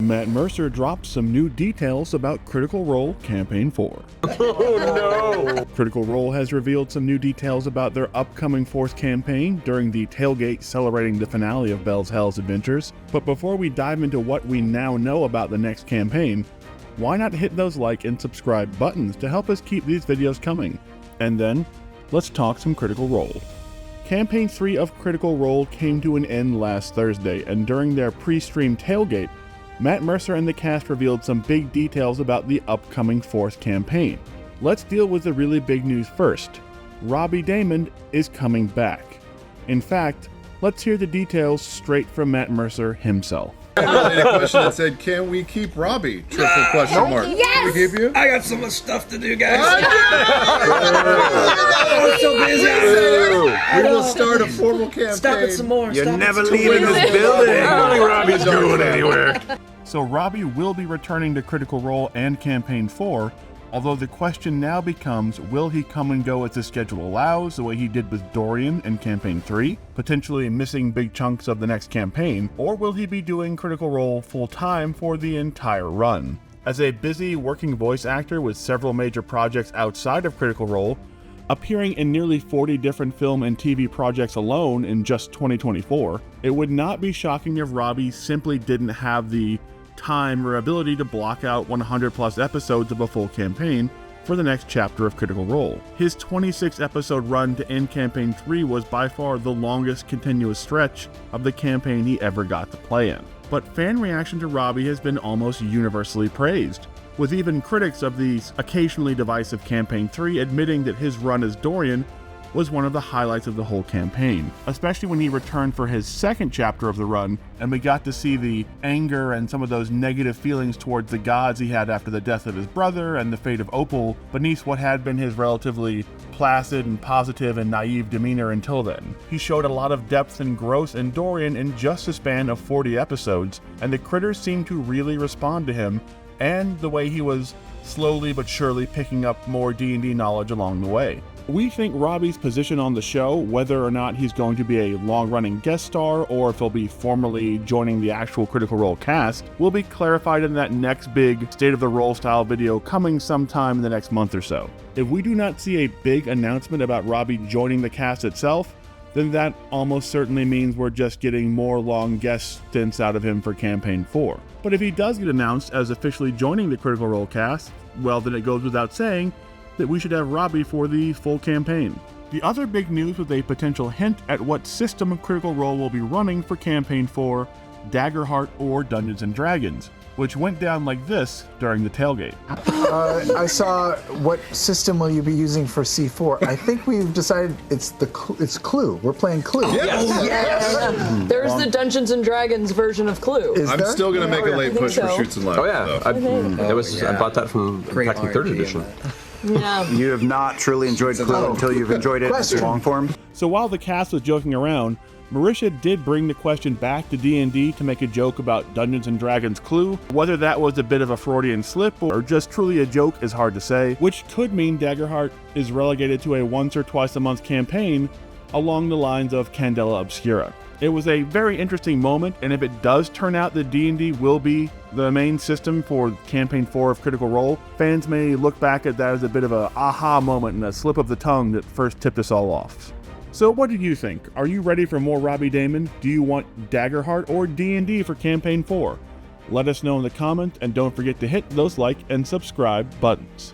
Matt Mercer dropped some new details about Critical Role Campaign 4. Oh no! Critical Role has revealed some new details about their upcoming 4th campaign during the tailgate celebrating the finale of Bell's Hell's adventures. But before we dive into what we now know about the next campaign, why not hit those like and subscribe buttons to help us keep these videos coming? And then, let's talk some Critical Role. Campaign 3 of Critical Role came to an end last Thursday, and during their pre-stream tailgate, Matt Mercer and the cast revealed some big details about the upcoming 4th campaign. Let's deal with the really big news first. Robbie Daymond is coming back. In fact, let's hear the details straight from Matt Mercer himself. A question that said, "Can we keep Robbie?" Triple question mark. Yes! Can we keep you? I got so much stuff to do, guys. I'm so busy. We will start a formal campaign. Stop it some more. You're Stop never it. leaving this building. I don't think Robbie's going anywhere. So Robbie will be returning to Critical Role and Campaign 4, although the question now becomes, will he come and go as the schedule allows, the way he did with Dorian in Campaign 3, potentially missing big chunks of the next campaign, or will he be doing Critical Role full-time for the entire run? As a busy working voice actor with several major projects outside of Critical Role, appearing in nearly 40 different film and TV projects alone in just 2024, it would not be shocking if Robbie simply didn't have the time or ability to block out 100 plus episodes of a full campaign for the next chapter of Critical Role. His 26 episode run to end Campaign 3 was by far the longest continuous stretch of the campaign he ever got to play in. But fan reaction to Robbie has been almost universally praised, with even critics of the occasionally divisive Campaign 3 admitting that his run as Dorian was one of the highlights of the whole campaign, especially when he returned for his second chapter of the run, and we got to see the anger and some of those negative feelings towards the gods he had after the death of his brother and the fate of Opal beneath what had been his relatively placid and positive and naive demeanor until then. He showed a lot of depth and growth in Dorian in just a span of 40 episodes, and the critters seemed to really respond to him and the way he was slowly but surely picking up more D&D knowledge along the way. We think Robbie's position on the show, whether or not he's going to be a long-running guest star or if he'll be formally joining the actual Critical Role cast, will be clarified in that next big State of the Role style video coming sometime in the next month or so. If we do not see a big announcement about Robbie joining the cast itself, then that almost certainly means we're just getting more long guest stints out of him for Campaign 4. But if he does get announced as officially joining the Critical Role cast, well, then it goes without saying that we should have Robbie for the full campaign. The other big news was a potential hint at what system of Critical Role will be running for Campaign 4, Daggerheart or Dungeons & Dragons, which went down like this during the tailgate. I saw, what system will you be using for C4? I think we've decided it's Clue. We're playing Clue. Yes. There's the Dungeons and Dragons version of Clue. I'm still going to make a late push for Shoots and Laughs. Oh yeah, I bought that from Packing Third Edition. Yeah. You have not truly enjoyed Clue until you've enjoyed it in long form. So while the cast was joking around, Marisha did bring the question back to D&D to make a joke about Dungeons & Dragons Clue. Whether that was a bit of a Freudian slip or just truly a joke is hard to say, which could mean Daggerheart is relegated to a once or twice a month campaign along the lines of Candela Obscura. It was a very interesting moment, and if it does turn out that D&D will be the main system for Campaign 4 of Critical Role, fans may look back at that as a bit of a aha moment and a slip of the tongue that first tipped us all off. So what do you think? Are you ready for more Robbie Daymond? Do you want Daggerheart or D&D for Campaign 4? Let us know in the comments, and don't forget to hit those like and subscribe buttons.